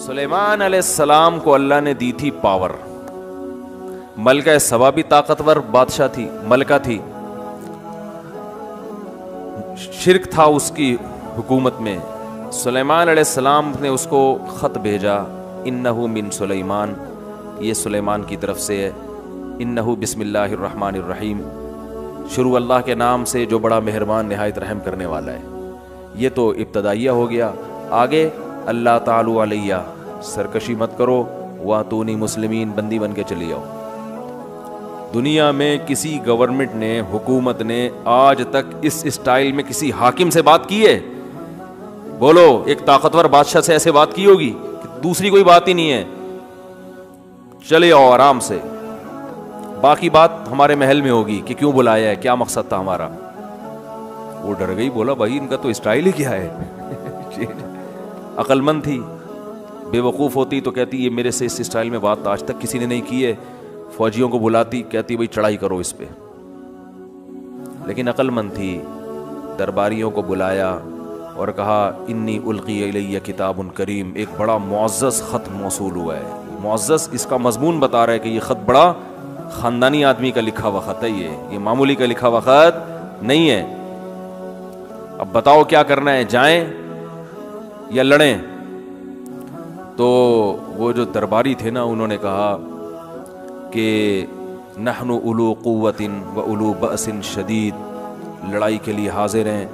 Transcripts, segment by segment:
سلیمان علیہ السلام کو اللہ نے دی تھی پاور. ملکہ سبا بھی طاقتور بادشاہ تھی, ملکہ تھی, شرک تھا اس کی حکومت میں. سلیمان علیہ السلام نے اس کو خط بھیجا, انہو من سلیمان, یہ سلیمان کی طرف سے ہے. انہو بسم اللہ الرحمن الرحیم, شروع اللہ کے نام سے جو بڑا مہربان نہایت رحم کرنے والا ہے. یہ تو ابتدائیہ ہو گیا. آگے اللہ تعالی علیہ, سرکشی مت کرو, واتونی مسلمین, بندی بن کے چلی آؤ. دنیا میں کسی گورنمنٹ نے, حکومت نے آج تک اس اسٹائل میں کسی حاکم سے بات کی ہے؟ بولو, ایک طاقتور بادشاہ سے ایسے بات کی ہوگی؟ دوسری کوئی بات ہی نہیں ہے. چلے آؤ آرام سے, باقی بات ہمارے محل میں ہوگی کہ کیوں بلایا ہے, کیا مقصد تھا ہمارا. وہ ڈر گئی, بولا بھائی ان کا تو اسٹائل ہی کیا ہے. عقل مند تھی, بے وقوف ہوتی تو کہتی یہ میرے سے اس اسٹائل میں بات آج تک کسی نے نہیں کی ہے. فوجیوں کو بلاتی, کہتی بھائی چڑھائی کرو اس پہ. لیکن عقل مند تھی, درباریوں کو بلایا اور کہا انی القی الیہ کتاب کریم, ایک بڑا معزز خط موصول ہوا ہے. معزز اس کا مضمون بتا رہا ہے کہ یہ خط بڑا خاندانی آدمی کا لکھا ہوا خط ہے, یہ معمولی کا لکھا ہوا خط نہیں ہے. اب بتاؤ کیا کرنا ہے, جائیں یا لڑیں؟ تو وہ جو درباری تھے نا, انہوں نے کہا کہ نحن اولو قوت و اولو بأس شدید, لڑائی کے لیے حاضر ہیں,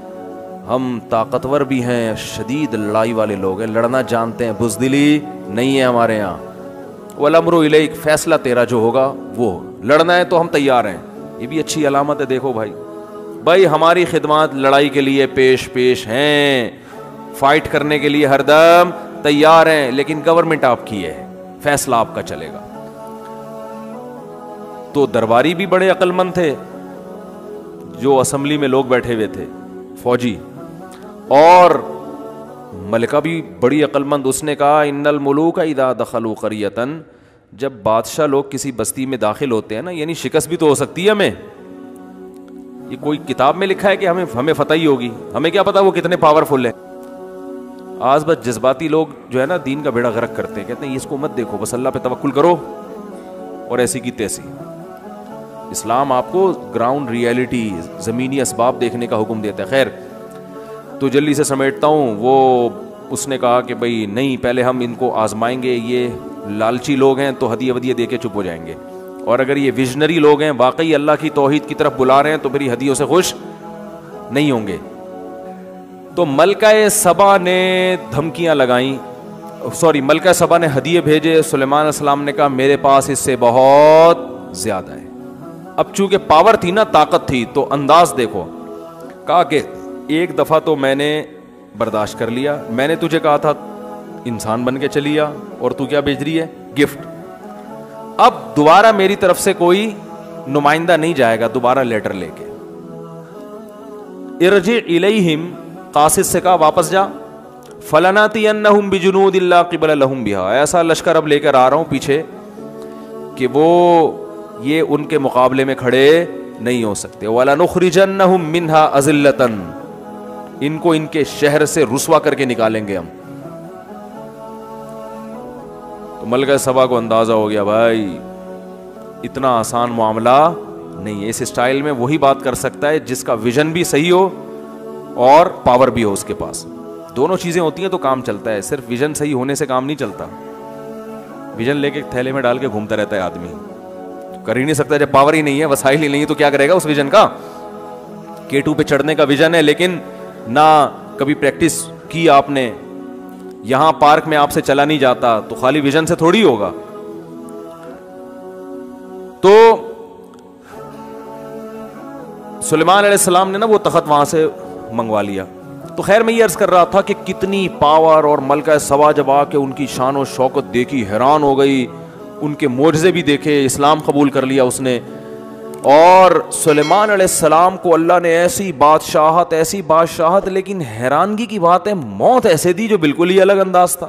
ہم طاقتور بھی ہیں, شدید لڑائی والے لوگ ہیں, لڑنا جانتے ہیں, بزدلی نہیں ہے ہمارے یہاں. والامر الیک, فیصلہ تیرا جو ہوگا وہ, لڑنا ہے تو ہم تیار ہیں. یہ بھی اچھی علامت ہے. دیکھو بھائی ہماری خدمات لڑائی کے لیے پیش ہیں, فائٹ کرنے کے لیے ہر دم تیار ہیں, لیکن گورنمنٹ آپ کی ہے, فیصلہ آپ کا چلے گا. تو درباری بھی بڑے عقل مند تھے, جو اسمبلی میں لوگ بیٹھے ہوئے تھے فوجی, اور ملکہ بھی بڑی عقل مند. اس نے کہا ان الملوک اذا دخلوا قریۃ, جب بادشاہ لوگ کسی بستی میں داخل ہوتے ہیں نا, یعنی شکست بھی تو ہو سکتی ہے ہمیں. یہ کوئی کتاب میں لکھا ہے کہ ہمیں فتح ہی ہوگی؟ ہمیں کیا پتا وہ کتنے پاورفل ہیں. آج بس جذباتی لوگ جو ہے نا دین کا بیڑا غرق کرتے ہیں, کہتے ہیں اس کو مت دیکھو, بس اللہ پہ توکل کرو, اور ایسی کی تیسی. اسلام آپ کو گراؤنڈ ریئلٹی, زمینی اسباب دیکھنے کا حکم دیتا ہے. خیر, تو جلدی سے سمیٹتا ہوں. وہ اس نے کہا کہ بھئی نہیں, پہلے ہم ان کو آزمائیں گے, یہ لالچی لوگ ہیں تو ہدیہ ودیہ دے کے چپ ہو جائیں گے, اور اگر یہ ویژنری لوگ ہیں, واقعی اللہ کی توحید کی طرف بلا رہے ہیں, تو پھر یہ ہدیوں سے خوش نہیں ہوں گے. تو ملکہ سبا نے دھمکیاں لگائیں, ملکہ سبا نے ہدیے بھیجے. سلیمان علیہ السلام نے کہا میرے پاس اس سے بہت زیادہ ہے. اب چونکہ پاور تھی نا, طاقت تھی, تو انداز دیکھو. کہا کہ ایک دفعہ تو میں نے برداشت کر لیا, میں نے تجھے کہا تھا انسان بن کے چلی آ, اور تو کیا بھیج رہی ہے, گفٹ. اب دوبارہ میری طرف سے کوئی نمائندہ نہیں جائے گا دوبارہ لیٹر لے کے. ارجع الیہم, قاصد سے کہا واپس جا. فلناتینہم بجنود لا قبل لہم بہا, ایسا لشکر اب لے کر آ رہا ہوں پیچھے کہ وہ یہ ان کے مقابلے میں کھڑے نہیں ہو سکتے. وَلَنُخْرِجَنَّهُمْ مِنْهَا أَذِلَّةً, ان کو ان کے شہر سے رسوا کر کے نکالیں گے ہم. تو ملکہ سبا کو اندازہ ہو گیا بھائی اتنا آسان معاملہ نہیں ہے. اس اسٹائل میں وہی بات کر سکتا ہے جس کا ویژن بھی صحیح ہو اور پاور بھی ہو اس کے پاس. دونوں چیزیں ہوتی ہیں تو کام چلتا ہے, صرف ویژن صحیح ہونے سے کام نہیں چلتا. ویژن لے کے تھیلے میں ڈال کے گھومتا رہتا ہے آدمی, کر ہی نہیں سکتا جب پاور ہی نہیں ہے, وسائل ہی نہیں ہے, تو کیا کرے گا اس ویژن کا. K2 پہ چڑھنے کا ویژن ہے, لیکن نہ کبھی پریکٹس کی آپ نے, یہاں پارک میں آپ سے چلا نہیں جاتا, تو خالی ویژن سے تھوڑی ہوگا. تو سلیمان علیہ السلام نے نا وہ تخت وہاں سے منگوا لیا. تو خیر میں یہ عرض کر رہا تھا کہ کتنی پاور, اور ملکہ سبا جب آ کے ان کی شان و شوکت دیکھی حیران ہو گئی, ان کے معجزے بھی دیکھے, اسلام قبول کر لیا اس نے. اور سلیمان علیہ السلام کو اللہ نے ایسی بادشاہت, لیکن حیرانگی کی بات ہے موت ایسے دی جو بالکل ہی الگ انداز تھا.